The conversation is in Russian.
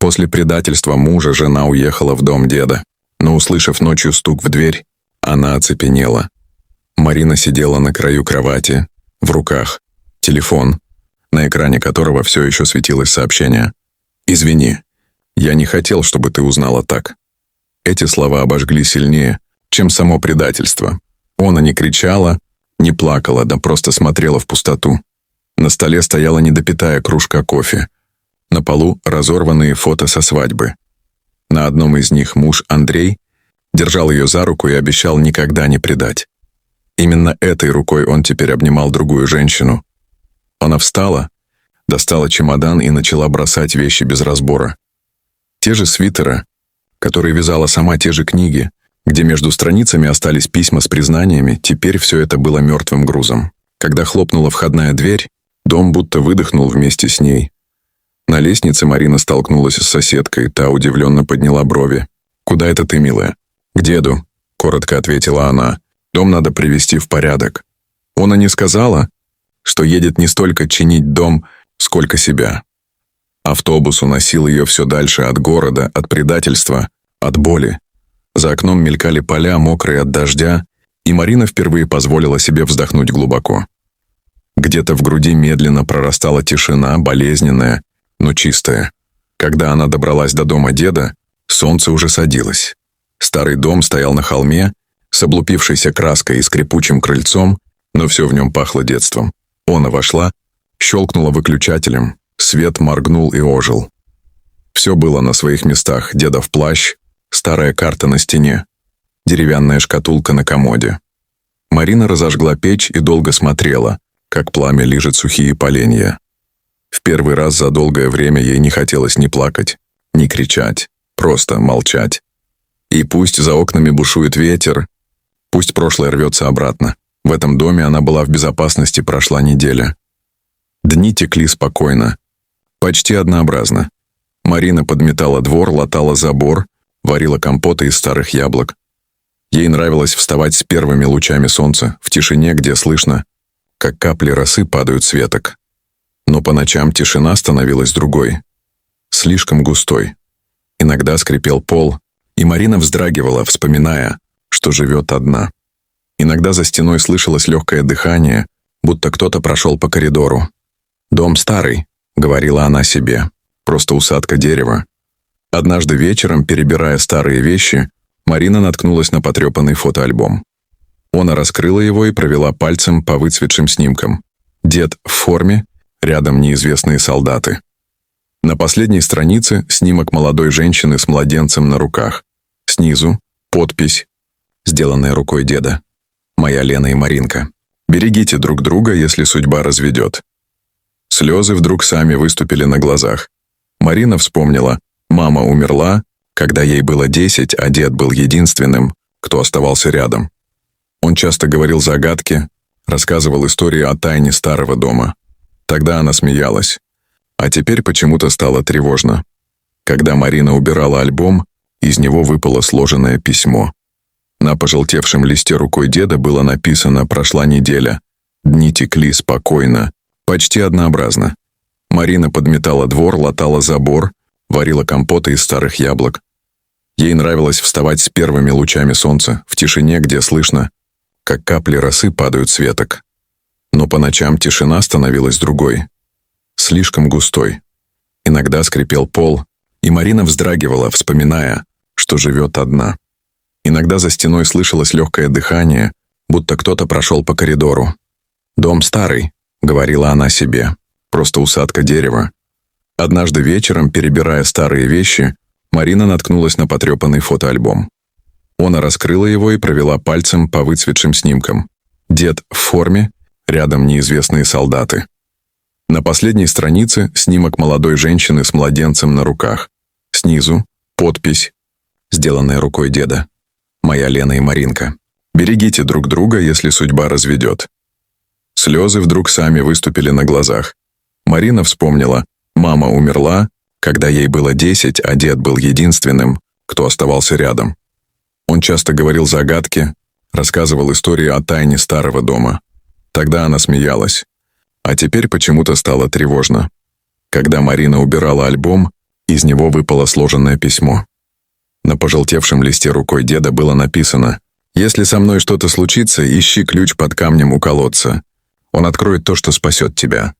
После предательства мужа жена уехала в дом деда, но, услышав ночью стук в дверь, она оцепенела. Марина сидела на краю кровати, в руках телефон, на экране которого все еще светилось сообщение. «Извини, я не хотел, чтобы ты узнала так». Эти слова обожгли сильнее, чем само предательство. Она не кричала, не плакала, да просто смотрела в пустоту. На столе стояла недопитая кружка кофе. На полу разорванные фото со свадьбы. На одном из них муж Андрей держал ее за руку и обещал никогда не предать. Именно этой рукой он теперь обнимал другую женщину. Она встала, достала чемодан и начала бросать вещи без разбора. Те же свитеры, которые вязала сама, те же книги, где между страницами остались письма с признаниями, теперь все это было мертвым грузом. Когда хлопнула входная дверь, дом будто выдохнул вместе с ней. На лестнице Марина столкнулась с соседкой, та удивленно подняла брови. «Куда это ты, милая?» «К деду», — коротко ответила она. «Дом надо привести в порядок». Она не сказала, что едет не столько чинить дом, сколько себя. Автобус уносил ее все дальше от города, от предательства, от боли. За окном мелькали поля, мокрые от дождя, и Марина впервые позволила себе вздохнуть глубоко. Где-то в груди медленно прорастала тишина, болезненная, но чистая. Когда она добралась до дома деда, солнце уже садилось. Старый дом стоял на холме, с облупившейся краской и скрипучим крыльцом, но все в нем пахло детством. Она вошла, щелкнула выключателем, свет моргнул и ожил. Все было на своих местах: дедов плащ, старая карта на стене, деревянная шкатулка на комоде. Марина разожгла печь и долго смотрела, как пламя лижет сухие поленья. В первый раз за долгое время ей не хотелось ни плакать, ни кричать, просто молчать. И пусть за окнами бушует ветер, пусть прошлое рвется обратно, в этом доме она была в безопасности, прошла неделя. Дни текли спокойно, почти однообразно. Марина подметала двор, латала забор, варила компоты из старых яблок. Ей нравилось вставать с первыми лучами солнца, в тишине, где слышно, как капли росы падают с веток. Но по ночам тишина становилась другой, слишком густой. Иногда скрипел пол, и Марина вздрагивала, вспоминая, что живет одна. Иногда за стеной слышалось легкое дыхание, будто кто-то прошел по коридору. «Дом старый», — говорила она себе, — «просто усадка дерева». Однажды вечером, перебирая старые вещи, Марина наткнулась на потрепанный фотоальбом. Она раскрыла его и провела пальцем по выцветшим снимкам. Дед в форме, рядом неизвестные солдаты. На последней странице снимок молодой женщины с младенцем на руках. Снизу подпись, сделанная рукой деда. «Моя Лена и Маринка. Берегите друг друга, если судьба разведет». Слезы вдруг сами выступили на глазах. Марина вспомнила, мама умерла, когда ей было 10, а дед был единственным, кто оставался рядом. Он часто говорил загадки, рассказывал истории о тайне старого дома. Тогда она смеялась. А теперь почему-то стало тревожно. Когда Марина убирала альбом, из него выпало сложенное письмо. На пожелтевшем листе рукой деда было написано: «Прошла неделя. Дни текли спокойно, почти однообразно». Марина подметала двор, латала забор, варила компоты из старых яблок. Ей нравилось вставать с первыми лучами солнца, в тишине, где слышно, как капли росы падают с веток. Но по ночам тишина становилась другой, слишком густой. Иногда скрипел пол, и Марина вздрагивала, вспоминая, что живет одна. Иногда за стеной слышалось легкое дыхание, будто кто-то прошел по коридору. «Дом старый», — говорила она себе, — «просто усадка дерева». Однажды вечером, перебирая старые вещи, Марина наткнулась на потрепанный фотоальбом. Она раскрыла его и провела пальцем по выцветшим снимкам. Дед в форме, рядом неизвестные солдаты. На последней странице снимок молодой женщины с младенцем на руках. Снизу подпись, сделанная рукой деда. «Моя Лена и Маринка. Берегите друг друга, если судьба разведет». Слезы вдруг сами выступили на глазах. Марина вспомнила, мама умерла, когда ей было 10, а дед был единственным, кто оставался рядом. Он часто говорил загадки, рассказывал истории о тайне старого дома. Тогда она смеялась. А теперь почему-то стало тревожно. Когда Марина убирала альбом, Из него выпало сложенное письмо. На пожелтевшем листе рукой деда было написано: «Если со мной что-то случится, ищи ключ под камнем у колодца. Он откроет то, что спасет тебя».